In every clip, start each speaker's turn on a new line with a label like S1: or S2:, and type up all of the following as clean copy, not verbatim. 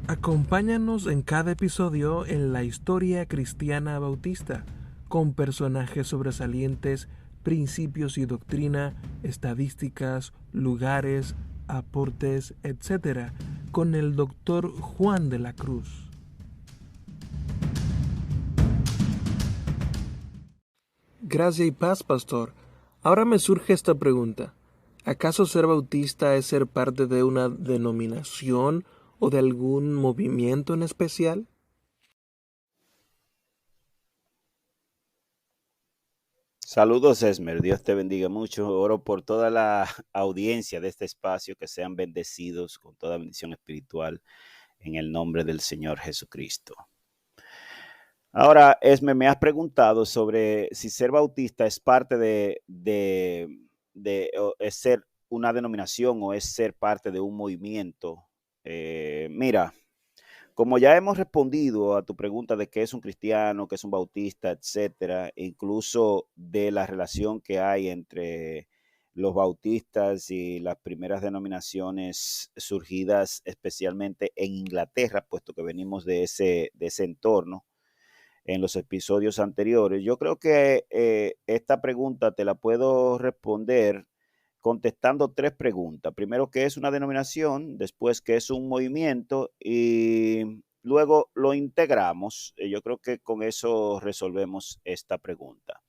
S1: Acompáñanos en cada episodio en la historia cristiana bautista, con personajes sobresalientes, principios y doctrina, estadísticas, lugares, aportes, etc., con el doctor Juan de la Cruz. Gracia y paz, pastor. Ahora me surge esta pregunta. ¿Acaso ser bautista es ser parte de una denominación o de algún movimiento en especial?
S2: Saludos, Esmer. Dios te bendiga mucho. Oro por toda la audiencia de este espacio, que sean bendecidos con toda bendición espiritual en el nombre del Señor Jesucristo. Ahora, Esmer, me has preguntado sobre si ser bautista es parte es ser una denominación o es ser parte de un movimiento. Mira, como ya hemos respondido a tu pregunta de qué es un cristiano, qué es un bautista, etcétera, incluso de la relación que hay entre los bautistas y las primeras denominaciones surgidas especialmente en Inglaterra, puesto que venimos de ese entorno en los episodios anteriores, yo creo que esta pregunta te la puedo responder contestando tres preguntas. Primero, ¿qué es una denominación? Después, ¿qué es un movimiento? Y luego lo integramos. Yo creo que con eso resolvemos esta pregunta.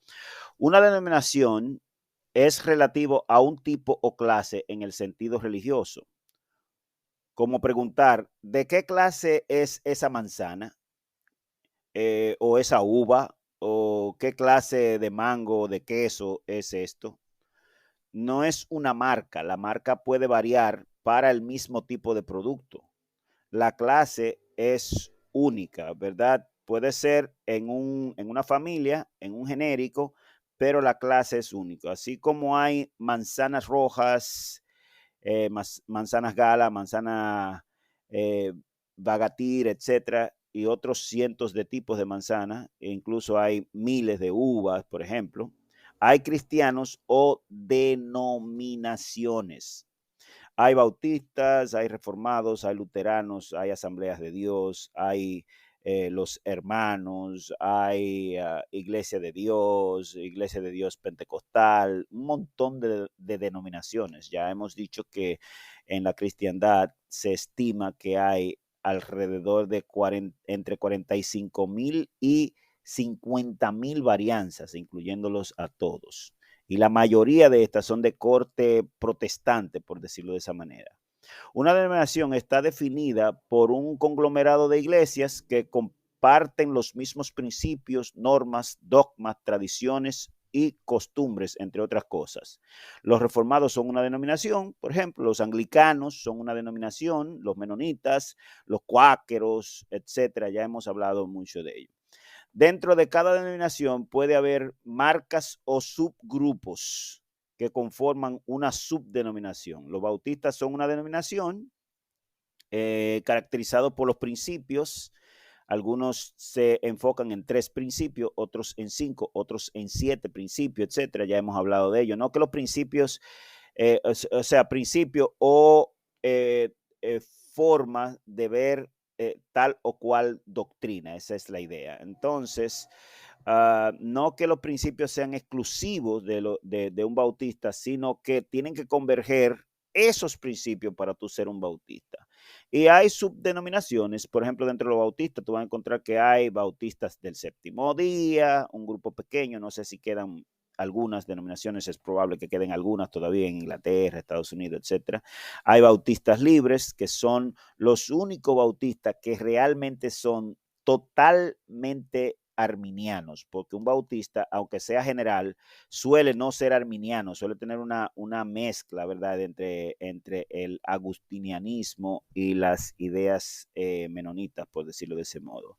S2: Una denominación es relativo a un tipo o clase en el sentido religioso. Como preguntar, ¿de qué clase es esa manzana? O esa uva, o qué clase de mango o de queso es esto. No es una marca, la marca puede variar para el mismo tipo de producto. La clase es única, ¿verdad? Puede ser en una familia, en un genérico, pero la clase es única. Así como hay manzanas rojas, manzanas gala, manzana eh, bagatir, etcétera, y otros cientos de tipos de manzanas, e incluso hay miles de uvas, por ejemplo. Hay cristianos o denominaciones. Hay bautistas, hay reformados, hay luteranos, hay asambleas de Dios, hay los hermanos, hay Iglesia de Dios Pentecostal, un montón de denominaciones. Ya hemos dicho que en la cristiandad se estima que hay alrededor de entre 45,000 y 50,000 varianzas, incluyéndolos a todos. Y la mayoría de estas son de corte protestante, por decirlo de esa manera. Una denominación está definida por un conglomerado de iglesias que comparten los mismos principios, normas, dogmas, tradiciones y costumbres, entre otras cosas. Los reformados son una denominación, por ejemplo, los anglicanos son una denominación, los menonitas, los cuáqueros, etcétera. Ya hemos hablado mucho de ello. Dentro de cada denominación puede haber marcas o subgrupos que conforman una subdenominación. Los bautistas son una denominación caracterizado por los principios. Algunos se enfocan en 3 principios, otros en 5, otros en 7 principios, etcétera. Ya hemos hablado de ello. No que los principios, o sea, principio o eh, forma de ver tal o cual doctrina. Esa es la idea. Entonces, no que los principios sean exclusivos de un bautista, sino que tienen que converger esos principios para tú ser un bautista. Y hay subdenominaciones, por ejemplo, dentro de los bautistas, tú vas a encontrar que hay bautistas del séptimo día, un grupo pequeño, no sé si quedan algunas denominaciones, es probable que queden algunas todavía en Inglaterra, Estados Unidos, etcétera. Hay bautistas libres, que son los únicos bautistas que realmente son totalmente arminianos, porque un bautista, aunque sea general, suele no ser arminiano, suele tener una mezcla, ¿verdad?, entre el agustinianismo y las ideas menonitas, por decirlo de ese modo.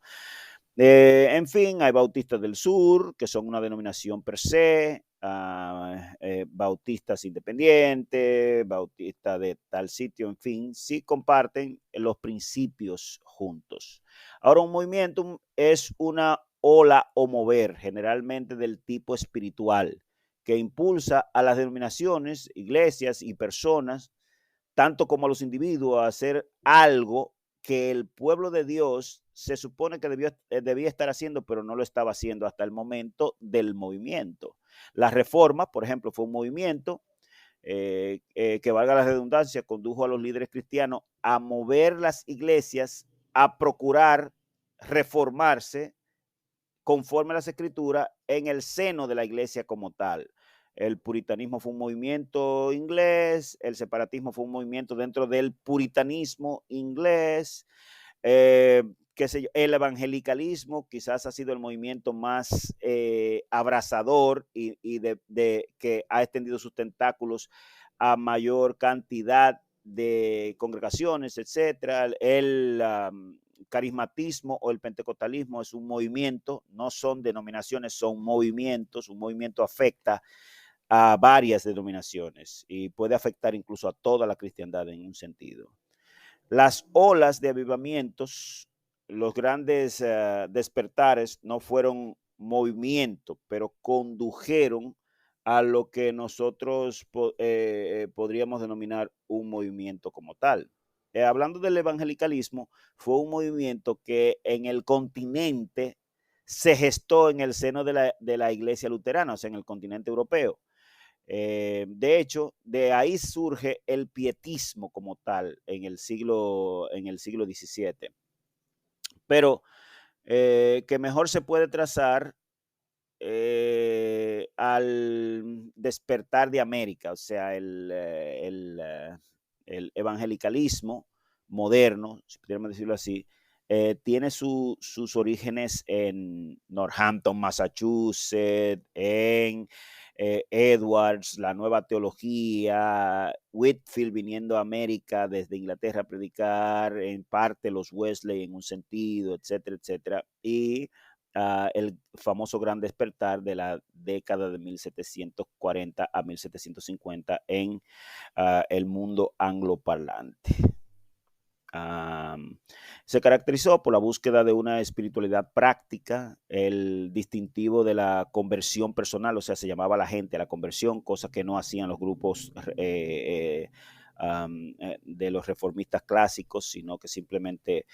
S2: En fin, hay bautistas del sur, que son una denominación per se, bautistas independientes, bautistas de tal sitio, en fin, sí comparten los principios juntos. Ahora, un movimiento es una ola o mover, generalmente del tipo espiritual, que impulsa a las denominaciones, iglesias y personas, tanto como a los individuos, a hacer algo que el pueblo de Dios se supone que debía estar haciendo, pero no lo estaba haciendo hasta el momento del movimiento. La reforma, por ejemplo, fue un movimiento que, valga la redundancia, condujo a los líderes cristianos a mover las iglesias, a procurar reformarse conforme a las escrituras en el seno de la iglesia como tal. El puritanismo fue un movimiento inglés, el separatismo fue un movimiento dentro del puritanismo inglés, qué sé yo, el evangelicalismo quizás ha sido el movimiento más abrazador y que ha extendido sus tentáculos a mayor cantidad de congregaciones, etcétera. El carismatismo o el pentecostalismo es un movimiento, no son denominaciones, son movimientos. Un movimiento afecta a varias denominaciones y puede afectar incluso a toda la cristiandad en un sentido. Las olas de avivamientos, los grandes despertares no fueron movimientos, pero condujeron a lo que nosotros podríamos denominar un movimiento como tal. Hablando del evangelicalismo, fue un movimiento que en el continente se gestó en el seno de la iglesia luterana, o sea, en el continente europeo. De hecho, de ahí surge el pietismo como tal en el siglo XVII. Pero que mejor se puede trazar al despertar de América, o sea, el evangelicalismo moderno, si pudiéramos decirlo así, tiene sus orígenes en Northampton, Massachusetts, en Edwards, la nueva teología, Whitefield viniendo a América desde Inglaterra a predicar, en parte los Wesley en un sentido, etcétera, etcétera, y el famoso gran despertar de la década de 1740 a 1750 en el mundo angloparlante. Se caracterizó por la búsqueda de una espiritualidad práctica, el distintivo de la conversión personal, o sea, se llamaba a la gente a la conversión, cosa que no hacían los grupos de los reformistas clásicos, sino que simplemente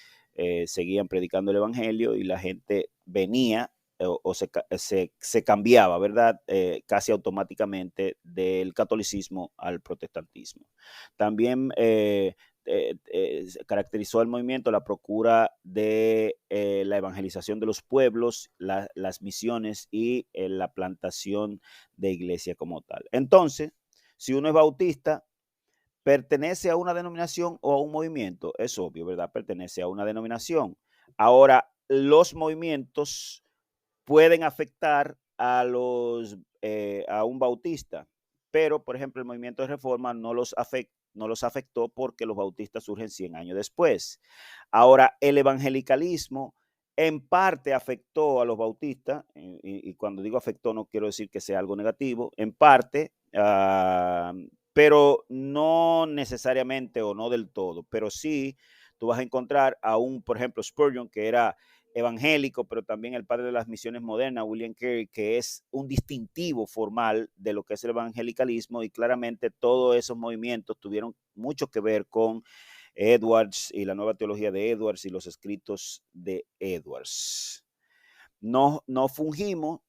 S2: seguían predicando el evangelio y la gente venía o se cambiaba, ¿verdad? Casi automáticamente del catolicismo al protestantismo. También caracterizó el movimiento la procura de la evangelización de los pueblos, las misiones y la plantación de iglesia como tal. Entonces, si uno es bautista, pertenece a una denominación o a un movimiento, es obvio, ¿verdad? Pertenece a una denominación. Ahora, los movimientos pueden afectar a un bautista, pero, por ejemplo, el movimiento de reforma no los afectó porque los bautistas surgen 100 años después. Ahora, el evangelicalismo en parte afectó a los bautistas, y cuando digo afectó no quiero decir que sea algo negativo, en parte, pero no necesariamente o no del todo, pero sí tú vas a encontrar a por ejemplo, Spurgeon, que era evangélico, pero también el padre de las misiones modernas, William Carey, que es un distintivo formal de lo que es el evangelicalismo, y claramente todos esos movimientos tuvieron mucho que ver con Edwards y la nueva teología de Edwards y los escritos de Edwards. No fungimos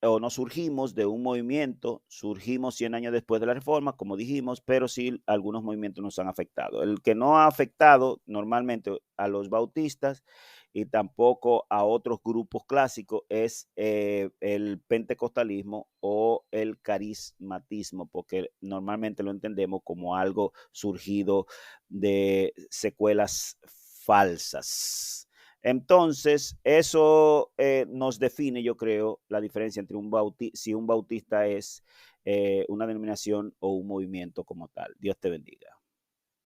S2: o no surgimos de un movimiento, surgimos 100 años después de la reforma, como dijimos, pero sí algunos movimientos nos han afectado. El que no ha afectado normalmente a los bautistas y tampoco a otros grupos clásicos es el pentecostalismo o el carismatismo, porque normalmente lo entendemos como algo surgido de secuelas falsas. Entonces, eso nos define, yo creo, la diferencia entre si un bautista es una denominación o un movimiento como tal. Dios te bendiga.